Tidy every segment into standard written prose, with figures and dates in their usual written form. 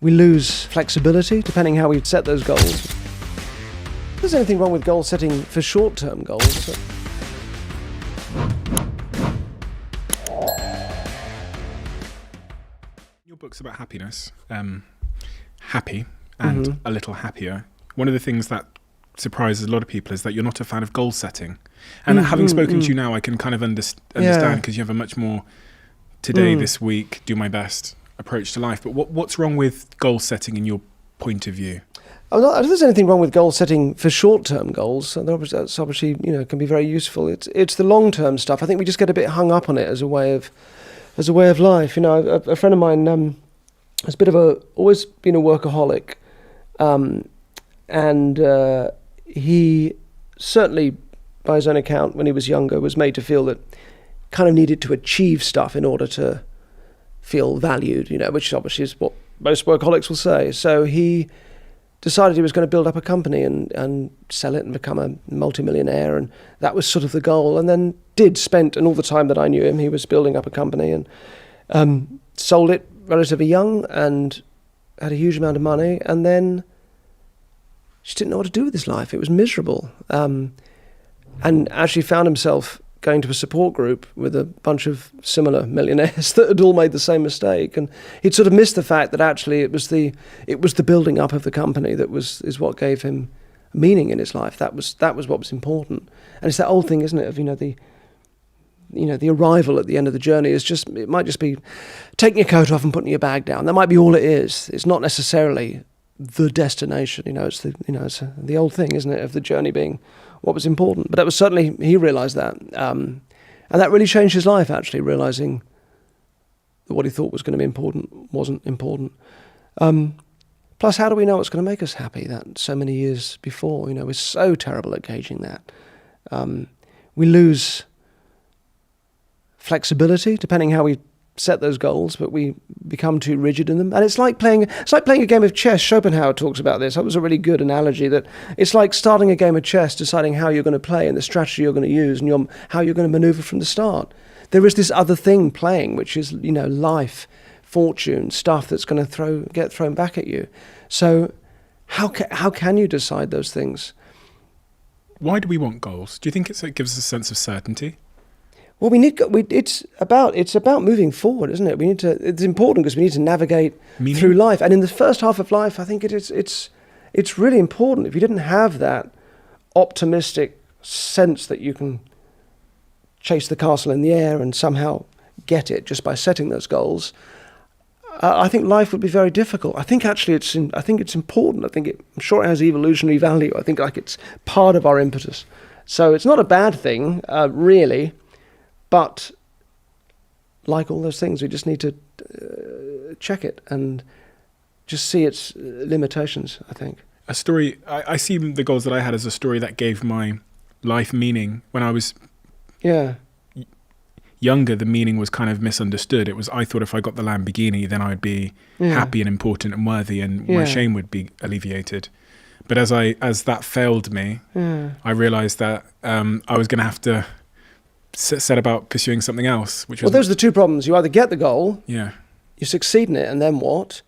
We lose flexibility depending how we set those goals. There's anything wrong with goal setting for short-term goals. Your book's about happiness, happy and a little happier. One of the things that surprises a lot of people is that you're not a fan of goal setting. And having spoken to you now, I can kind of understand because you have a much more today, this week, do my best approach to life. But what's wrong with goal setting in your point of view? I don't think there's anything wrong with goal setting for short-term goals. That's obviously, can be very useful. It's the long-term stuff. I think we just get a bit hung up on it as a way of life. A friend of mine has always been a workaholic, and he certainly, by his own account, when he was younger, was made to feel that kind of needed to achieve stuff in order to feel valued, which obviously is what most workaholics will say. So he decided he was going to build up a company and sell it and become a multimillionaire, and that was sort of the goal. And then and all the time that I knew him, he was building up a company and sold it relatively young and had a huge amount of money, and then just didn't know what to do with his life. It was miserable, and actually found himself going to a support group with a bunch of similar millionaires that had all made the same mistake, and he'd sort of missed the fact that actually it was the building up of the company that is what gave him meaning in his life. That was what was important. And it's that old thing, isn't it, of the arrival at the end of the journey it might just be taking your coat off and putting your bag down. That might be all it is. It's not necessarily the destination. It's the old thing, isn't it, of the journey being what was important. But that was certainly, he realised that. And that really changed his life, actually, realising that what he thought was going to be important wasn't important. Plus, how do we know what's going to make us happy? That so many years before, we're so terrible at gauging that. We lose flexibility, depending how we set those goals, but we become too rigid in them. And it's like playing a game of chess. Schopenhauer talks about this. That was a really good analogy, that it's like starting a game of chess, deciding how you're going to play and the strategy you're going to use and how you're going to maneuver from the start. There is this other thing playing, which is, life, fortune, stuff that's going to get thrown back at you. So how can you decide those things? Why do we want goals? Do you think it gives us a sense of certainty? Well, it's about moving forward, isn't it? It's important because we need to navigate through life. And in the first half of life, I think it's really important. If you didn't have that optimistic sense that you can chase the castle in the air and somehow get it just by setting those goals, I think life would be very difficult. I think actually it's important. I'm sure it has evolutionary value. I think it's part of our impetus. So it's not a bad thing, really. But like all those things, we just need to check it and just see its limitations, I think. A story, I see the goals that I had as a story that gave my life meaning. When I was younger, the meaning was kind of misunderstood. I thought if I got the Lamborghini, then I would be happy and important and worthy, and my shame would be alleviated. But as that failed me, I realised that I was going to have to set about pursuing something else. Those are the two problems. You either get the goal, you succeed in it, and then what?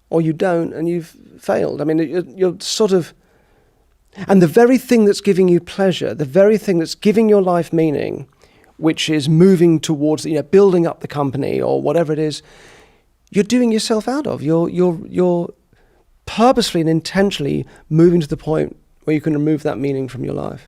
Or you don't, and you've failed. I mean, you're sort of... And the very thing that's giving you pleasure, the very thing that's giving your life meaning, which is moving towards, building up the company or whatever it is, you're doing yourself out of. You're purposely and intentionally moving to the point where you can remove that meaning from your life.